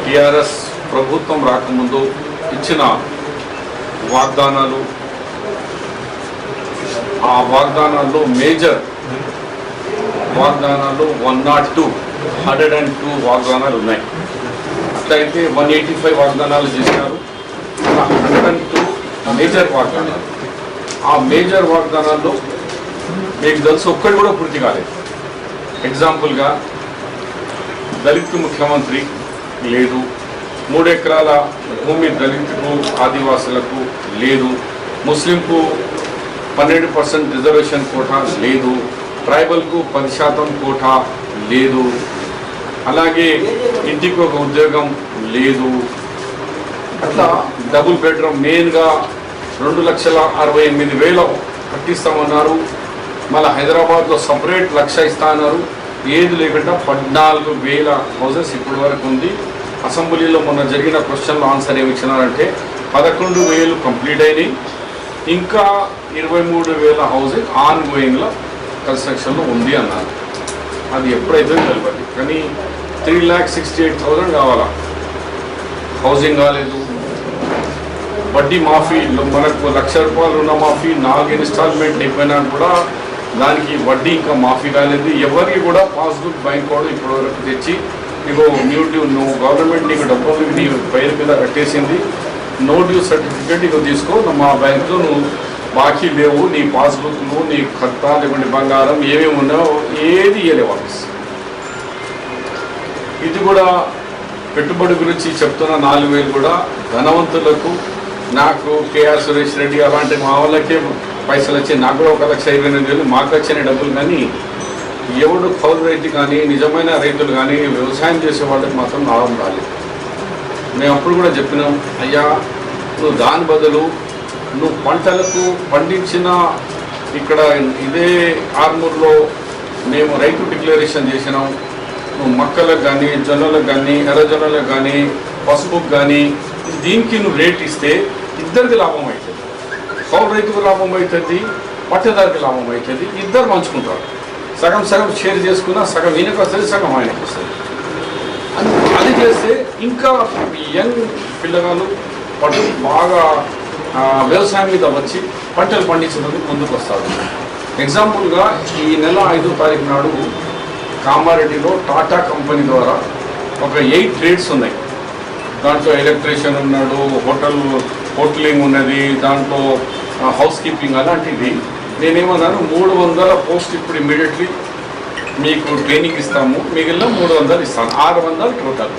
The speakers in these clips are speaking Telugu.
టీఆర్ఎస్ ప్రభుత్వం రాకముందు ఇచ్చిన వాగ్దానాలు, ఆ వాగ్దానాల్లో మేజర్ వాగ్దానాలు 102 వాగ్దానాలు ఉన్నాయి. అట్లయితే 185 వాగ్దానాలు చేసినారు. 102 మేజర్ వాగ్దానాలు. ఆ మేజర్ వాగ్దానాల్లో మీకు తెలుసు ఒక్కటి కూడా పూర్తి కాలేదు. ఎగ్జాంపుల్గా దళిత్ ముఖ్యమంత్రి లేదు, 3 ఎకరాల భూమి దళితులకు ఆదివాసులకు లేదు, ముస్లింకు 12% రిజర్వేషన్ కోటా లేదు, ట్రైబల్కు 10% కోటా లేదు, అలాగే ఇంటికి ఒక ఉద్యోగం లేదు. అట్లా డబుల్ బెడ్రూమ్ మెయిన్గా 2,68,000 కట్టిస్తామన్నారు. మళ్ళీ హైదరాబాద్లో సపరేట్ 1,00,000 ఇస్తా అన్నారు. ఏది లేకుండా 14,000 హౌసెస్ ఇప్పటి వరకు ఉంది. అసెంబ్లీలో మొన్న జరిగిన క్వశ్చన్లో ఆన్సర్ ఏమి ఇచ్చినారంటే 11,000 కంప్లీట్ అయినాయి, ఇంకా 23,000 హౌసింగ్ ఆన్ గోయింగ్లో కన్స్ట్రక్షన్లో ఉంది అన్నారు. అది ఎప్పుడైతే తెలియదు. కానీ 3,68,000 కావాలా, హౌసింగ్ కాలేదు. వడ్డీ మాఫీ మనకు ₹1,00,000 రుణమాఫీ 4 ఇన్స్టాల్మెంట్ అయిపోయినా కూడా దానికి వడ్డీ ఇంకా మాఫీ కాలేదు. ఎవరికి కూడా పాస్బుక్ బ్యాంక్ కూడా ఇప్పటివరకు తెచ్చి నీకు నువ్వు గవర్నమెంట్ నీకు డబ్బులు నీ పేరు మీద కట్టేసింది, నో డ్యూ సర్టిఫికేట్ నీకు తీసుకో, మా బ్యాంకులో నువ్వు బాకీ లేవు, నీ పాస్బుక్లు, నీ ఖర్తా లేకుంటే బంగారం ఏమేమి ఉన్నాయో ఏది ఇవ్వలేవు వాపస్. ఇది కూడా పెట్టుబడి గురించి చెప్తున్న 4,000 కూడా ధనవంతులకు, నాకు కేఆర్ సురేష్ రెడ్డి అలాంటి మా వాళ్ళకే పైసలు వచ్చి, నాకు కూడా 1,28,000 మాకు వచ్చిన డబ్బులు. కానీ ఎవడు కౌలు రైతు కానీ నిజమైన రైతులు కానీ వ్యవసాయం చేసే వాళ్ళకి మాత్రం లాభం రాలేదు. మేము అప్పుడు కూడా చెప్పినాం, అయ్యా నువ్వు దాని బదులు నువ్వు పంటలకు పండించిన ఇక్కడ ఇదే ఆర్మూర్లో మేము రైతు డిక్లరేషన్ చేసినాం. నువ్వు మక్కలకు కానీ జొన్నలకు కానీ ఎర్రజొన్నలకు కానీ పసుపుకు కానీ దీనికి నువ్వు రేట్ ఇస్తే ఇద్దరికి లాభం అవుతుంది. కౌలు రైతుకు లాభం అవుతుంది, పట్టదారికి లాభం అవుతుంది, ఇద్దరు పంచుకుంటారు. సగం సగం షేర్ చేసుకున్నా సగం ఈయనకు వస్తుంది, సగం ఆయనకు వస్తుంది. అది చేస్తే ఇంకా యంగ్ పిల్లగాళ్ళు పట్టు బాగా వ్యవసాయం మీద వచ్చి పంటలు పండించడానికి ముందుకు వస్తారు. ఎగ్జాంపుల్గా ఈ నెల 5వ తారీఖు నాడు కామారెడ్డిలో టాటా కంపెనీ ద్వారా ఒక 8 ట్రేడ్స్ ఉన్నాయి. దాంట్లో ఎలక్ట్రీషియన్ ఉన్నాడు, హోటలింగ్ ఉన్నది, దాంట్లో హౌస్ కీపింగ్ అలాంటివి. నేనేమన్నాను, 300 పోస్ట్ ఇప్పుడు ఇమ్మీడియట్లీ మీకు ట్రైనింగ్ ఇస్తాము, మిగిలిన 300 ఇస్తాను, 600 టోటల్.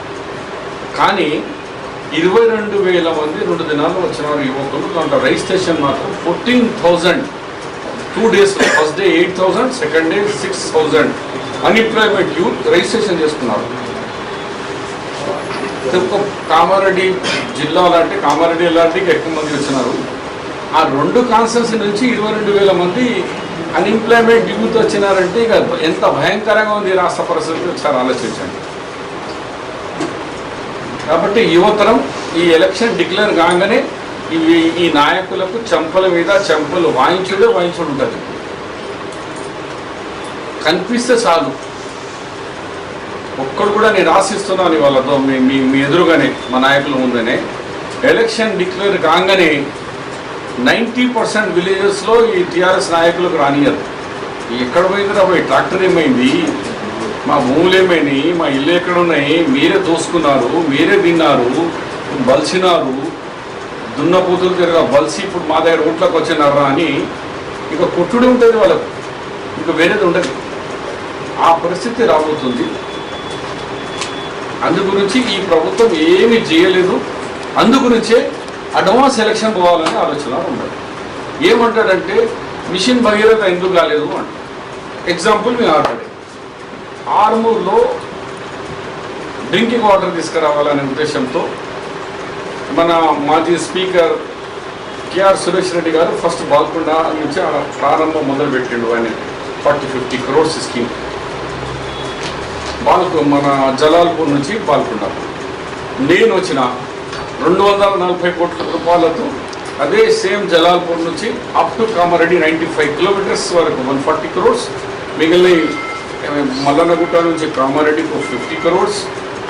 కానీ 22,000 మంది 2 దినాల్లో వచ్చినారు యువకులు. దాంట్లో రిజిస్ట్రేషన్ మాత్రం 14,000 2 days. First day 8,000, second day 6,000 unemployment youth registration చేసుకున్నారు. కామారెడ్డి జిల్లా లాంటి కామారెడ్డి లాంటికి ఎక్కువ మంది వచ్చినారు. ఆ 2 కాన్స్టిట్యున్సీ నుంచి 22,000 మంది అన్ఎంప్లాయ్మెంట్ యూత్ వచ్చినారంటే ఇక ఎంత భయంకరంగా ఉంది రాష్ట్ర పరిస్థితి ఒకసారి ఆలోచించండి. కాబట్టి యువతరం ఈ ఎలక్షన్ డిక్లేర్ కాగానే ఈ నాయకులకు చెంపల మీద చెంపలు వాయించుడు ఉంటుంది. కనిపిస్తే చాలు. ఒక్కడు కూడా నేను ఆశిస్తున్నాను వాళ్ళతో మీ ఎదురుగానే మా నాయకుల ముందనే ఎలక్షన్ డిక్లేర్ కాగానే 90% విలేజెస్లో ఈ టీఆర్ఎస్ నాయకులకు రానియరు. ఎక్కడ పోయిందిరా పోయి, ట్రాక్టర్ ఏమైంది, మా భూములు ఏమైనాయి, మా ఇల్లు ఎక్కడున్నాయి, మీరే దోసుకున్నారు, మీరే తిన్నారు, బలిసినారు, దున్నపోతులు తిరగా బలిసి ఇప్పుడు మా దగ్గర ఓట్లకు వచ్చినారా అని ఇక కొట్టుడు ఉంటుంది వాళ్ళకు, ఇంకా వేరేది ఉండదు. ఆ పరిస్థితి రాబోతుంది. అందుగురించి ఈ ప్రభుత్వం ఏమీ చేయలేదు. అందుగురించే అడ్వాన్స్ ఎలక్షన్ పోవాలని ఆలోచన ఉండదు. ఏమంటాడంటే మిషన్ భగీరథ ఎందుకు కాలేదు అంట. ఎగ్జాంపుల్ మేము ఆర్మూర్లో డ్రింకింగ్ వాటర్ తీసుకురావాలనే ఉద్దేశంతో మన మాజీ స్పీకర్ కేఆర్ సురేష్ రెడ్డి గారు ఫస్ట్ బాల్కొండ నుంచి ప్రారంభం మొదలుపెట్టిండు. ఆయన 40-50 crores స్కీమ్. మన జలాల్పూర్ నుంచి పాల్గొండ. నేను వచ్చిన 240 కోట్ల రూపాయలతో అదే సేమ్ జలాల్పూర్ నుంచి అప్ టు కామారెడ్డి 95 కిలోమీటర్స్ వరకు 140 crores, మిగిలిన మల్లన్నగుట్ట నుంచి కామారెడ్డికి 50 crores,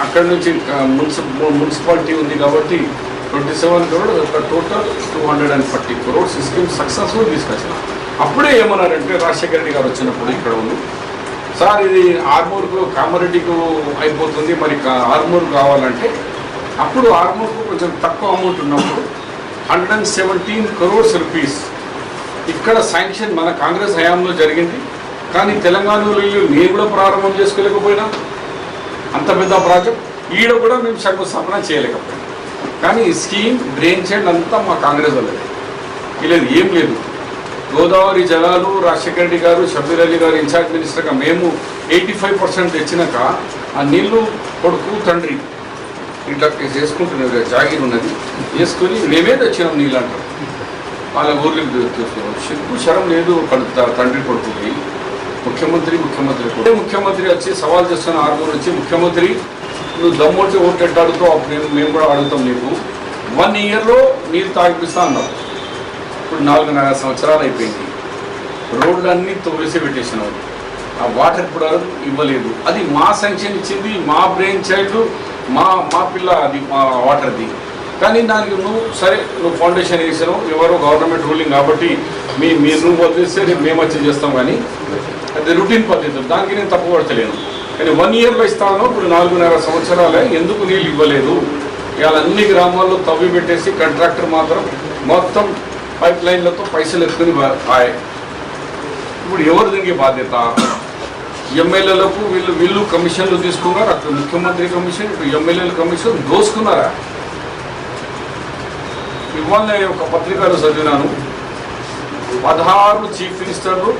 అక్కడ నుంచి మున్సిపాలిటీ ఉంది కాబట్టి 27 crores, total 240 crores scheme successful తీసుకొచ్చిన. అప్పుడే ఏమన్నారంటే రాజశేఖర రెడ్డి గారు వచ్చినప్పుడు ఇక్కడ ఉంది సార్, ఇది ఆర్మూర్కు కామారెడ్డికు అయిపోతుంది, మరి ఆర్మూర్ కావాలంటే అప్పుడు ఆర్మూర్కు కొంచెం తక్కువ అమౌంట్ ఉన్నప్పుడు 117 crores rupees ఇక్కడ శాంక్షన్ మన కాంగ్రెస్ హయాంలో జరిగింది. కానీ తెలంగాణలో నేను కూడా ప్రారంభం చేసుకోలేకపోయినా అంత పెద్ద ప్రాజెక్ట్ ఈడ కూడా మేము శంకుస్థాపన చేయలేకపోయినాం. కానీ ఈ స్కీమ్ బ్రెయిన్ చైల్డ్ అంతా మా కాంగ్రెస్ వాళ్ళది. లేదు ఏం లేదు, గోదావరి జలాలు రాజశేఖర రెడ్డి గారు, షబీర్ అలీ గారు ఇన్ఛార్జ్ మినిస్టర్గా మేము 85% తెచ్చినాక ఆ నీళ్లు కొడుకు తండ్రి ఇట్లా చేసుకుంటున్నారు, జాగీర్ ఉన్నది వేసుకొని మేమే తెచ్చినాం నీళ్ళు అంటారు. వాళ్ళ ఊర్లకు సిగ్గు శరం లేదు తండ్రి కొడుకుకి. ముఖ్యమంత్రి వచ్చి సవాల్ చేస్తున్న ఆర్మూర్ వచ్చి, ముఖ్యమంత్రి నువ్వు దమ్మొచ్చి ఓట్లు ఎట్లా అడుగుతావు, అప్పుడు మేము కూడా అడుగుతాం, నీకు 1 yearలో నీరు తాగిపిస్తా అన్నావు. ఇప్పుడు 4.5 సంవత్సరాలు అయిపోయింది, రోడ్లన్నీ తొలిసి పెట్టేసినావు, ఆ వాటర్ ఇప్పుడు ఇవ్వలేదు. అది మా శాంక్షన్ ఇచ్చింది, మా బ్రెయిన్ చైల్డ్, మా పిల్ల, అది మా వాటర్ది. కానీ దానికి నువ్వు ఫౌండేషన్ వేసావు, ఎవరో గవర్నమెంట్ రూలింగ్ కాబట్టి మీరు నువ్వు వదిలేస్తే మేము వచ్చి చేస్తాం. కానీ అది రొటీన్ పద్ధతులు, దానికి నేను తప్పు పడతలేను. కానీ 1 yearలో ఇస్తాను, ఇప్పుడు 4.5 సంవత్సరాలే ఎందుకు నీళ్ళు ఇవ్వలేదు? ఇవాళ అన్ని గ్రామాల్లో తవ్వి పెట్టేసి కాంట్రాక్టర్ మాత్రం మొత్తం పైప్ లైన్లతో పైసలు ఎత్తుకుని ఇప్పుడు ఎవరు దీనికి బాధ్యత? ఎమ్మెల్యేలకు వీళ్ళు కమిషన్లు తీసుకున్నారు, అక్కడ ముఖ్యమంత్రి కమిషన్, ఇప్పుడు ఎమ్మెల్యేల కమిషన్ దోసుకున్నారా? ఇవాళ నేను ఒక పత్రికలో చదివినాను, 16 చీఫ్ మినిస్టర్లు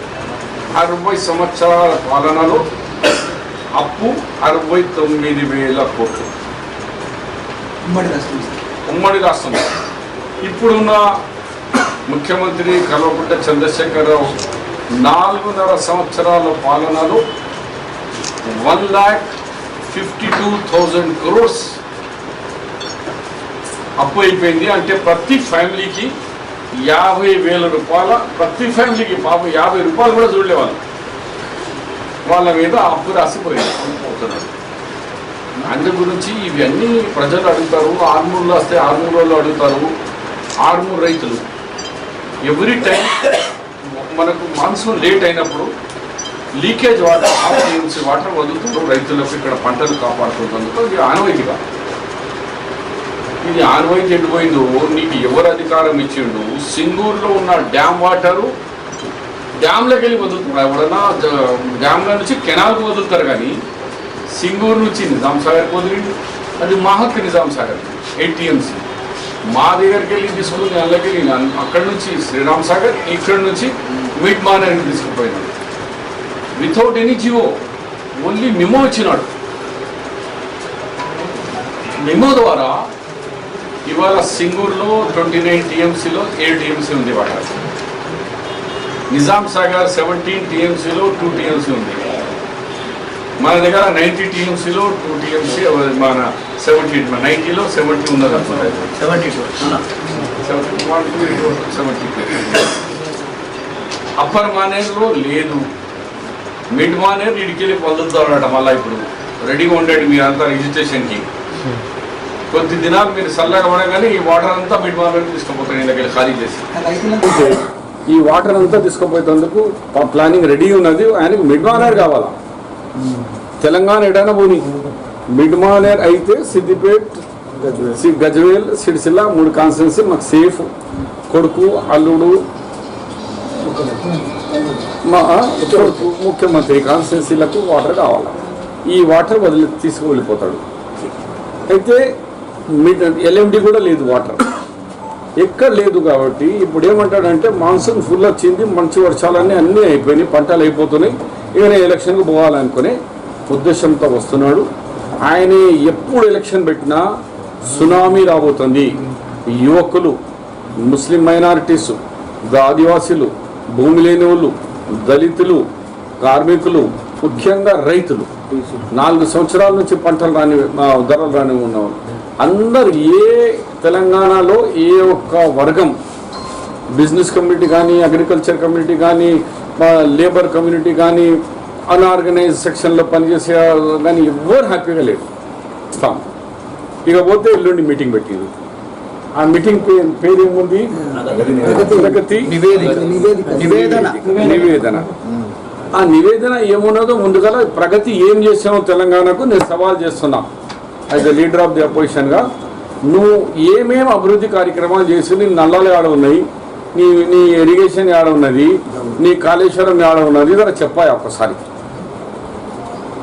60 సంవత్సరాల పాలనలో అప్పు 69,000 కోట్లు ఉమ్మడి రాష్ట్రం. ఇప్పుడున్న ముఖ్యమంత్రి కల్వకుంట్ల చంద్రశేఖరరావు 4.5 సంవత్సరాల పాలనలో 1,52,000 crores అప్పు అయిపోయింది. అంటే ప్రతి ఫ్యామిలీకి 50,000 రూపాయల, ప్రతి ఫ్యామిలీకి పాపం 50 రూపాయలు కూడా చూడలేవాళ్ళు, వాళ్ళ మీద అప్పు రాసిపోతున్నారు. అందు గురించి ఇవన్నీ ప్రజలు అడుగుతారు. ఆర్మూర్లో వస్తే ఆర్మూర్ వాళ్ళు అడుగుతారు, ఆర్మూర్ రైతులు ఎవ్రీ టైం మనకు మాన్సూన్ లేట్ అయినప్పుడు లీకేజ్ వాటర్, టీఎంసీ వాటర్ వదులుతున్నారు రైతులకు, ఇక్కడ పంటలు కాపాడుతున్నందుకు. ఇది ఆనవాయితీగా, ఇది ఆనవాయితీ ఎండిపోయిందో నీకు ఎవరు అధికారం ఇచ్చిండు? సింగూరులో ఉన్న డ్యామ్ వాటరు డ్యామ్లోకి వెళ్ళి వదులుతున్నారు. ఎవరన్నా డ్యామ్ల నుంచి కెనాల్కి వదులుతారు, కానీ సింగూరు నుంచి నిజాం సాగర్కి వదిలిండు. అది మా హక్కు, నిజాం సాగర్ 8 TMC మా దగ్గరికి వెళ్ళి తీసుకుని అందులోకి అక్కడి నుంచి శ్రీరామ్ సాగర్, ఇక్కడి నుంచి మిడ్ మానేర్కి తీసుకుపోయినాడు without any G O. Only memo వచ్చినాడు. మెమో ద్వారా ఇవాళ సింగూరులో 29 TMCలో 7 TMC ఉంది వాటర్. నిజాం సాగర్ 17 TMCలో 2 TMC ఉంది. మన దగ్గర 90 TMCలో 2 TMC, మన 90లో 70 ఉన్నది అనుకుంటారు. 72 అప్పర్ మానేర్లో లేదు, మిడ్ మానేర్ ఇడికెళ్ళి పొందుతారట. మళ్ళీ ఇప్పుడు రెడీగా ఉండండి మీరంతా రిజిస్ట్రేషన్కి. కొద్ది దినాలు మీరు చల్లగా పడగానే ఈ వాటర్ అంతా మిడ్ మానేర్కి తీసుకుపోతారు, ఇళ్ళకి ఖాళీ చేసి. ఈ వాటర్ అంతా తీసుకుపోయేందుకు ప్లానింగ్ రెడీ ఉన్నది. ఆయనకు మిడ్ మానేర్ కావాలా? తెలంగాణ ఎడైనా పోనీ మిడ్ మానేర్ అయితే సిద్దిపేట్, గజ్వేల్, సిరిసిల్ల 3 కాన్స్టిట్యున్సీ మాకు సేఫ్. కొడుకు, అల్లుడు, ముఖ్యమంత్రి కాన్స్టిట్యున్సీలకు వాటర్ కావాలా. ఈ వాటర్ తీసుకువెళ్ళిపోతాడు. అయితే LMD కూడా లేదు, వాటర్ ఎక్కడ లేదు. కాబట్టి ఇప్పుడు ఏమంటాడంటే మాన్సూన్ ఫుల్ వచ్చింది, మంచి వర్షాలన్నీ అన్నీ అయిపోయినాయి, పంటలు అయిపోతున్నాయి, ఇక నేను ఎలక్షన్కు పోవాలనుకునే ఉద్దేశంతో వస్తున్నాడు. ఆయన ఎప్పుడు ఎలక్షన్ పెట్టినా సునామీ రాబోతుంది. యువకులు, ముస్లిం మైనారిటీసు, ఆదివాసీలు, భూమి లేని వాళ్ళు, దళితులు, కార్మికులు, ముఖ్యంగా రైతులు 4 సంవత్సరాల నుంచి పంటలు రాని ధరలు రాని ఉన్నవాళ్ళు అందరు తెలంగాణలో ఏ ఒక్క వర్గం బిజినెస్ కమ్యూనిటీ కానీ అగ్రికల్చర్ కమ్యూనిటీ కానీ లేబర్ కమ్యూనిటీ కానీ అన్ఆర్గనైజ్ సెక్షన్లో పనిచేసే కానీ ఎవ్వరు హ్యాపీగా లేరు. ఇకపోతే ఎల్లుండి మీటింగ్ పెట్టింది. ఆ మీటింగ్ పేరు ఏముంది? ప్రగతి నివేదన. ఆ నివేదన ఏమున్నదో ముందుగా ప్రగతి ఏం చేసామో తెలంగాణకు నేను సవాల్ చేస్తున్నా as the leader of the అపోజిషన్గా. నువ్వు ఏమేమి అభివృద్ధి కార్యక్రమాలు చేసి నీ నల్లాలు ఆడ ఉన్నాయి, నీ ఇరిగేషన్ ఆడ ఉన్నది, నీ కాళేశ్వరం ఆడ ఉన్నది, జర చెప్పాయి ఒక్కసారి.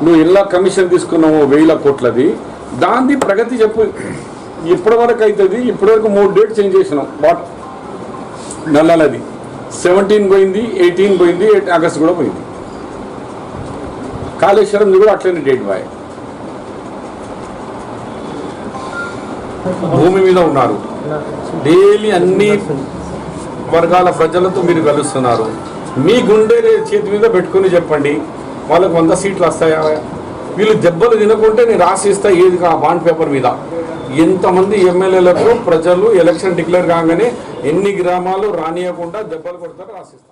నువ్వు ఇలా కమిషన్ తీసుకున్నావు 1000 కోట్లది, దాన్ని ప్రగతి చెప్పు. ఇప్పటివరకు అవుతుంది. ఇప్పటివరకు 3 డేట్ చేంజ్ చేసినాం. వాట్ నల్లాలది 17 పోయింది, 18 పోయింది, 8 ఆగస్ట్ కూడా పోయింది. కాళేశ్వరం కూడా అట్లనే డేట్ బాయ్. భూమి మీద ఉన్నారు, డైలీ అన్ని వర్గాల ప్రజలతో మీరు కలుస్తున్నారు. మీ గుండె చేతి మీద పెట్టుకుని చెప్పండి, వాళ్ళకు 100 సీట్లు వస్తాయా? వీళ్ళు దెబ్బలు తినకుంటే నేను రాసిస్తా ఏది బాండ్ పేపర్ మీద ఎంతమంది ఎమ్మెల్యేలకు ప్రజలు ఎలక్షన్ డిక్లేర్ కాగానే ఎన్ని గ్రామాలు రానియకుండా దెబ్బలు కొడతారో రాసిస్తా.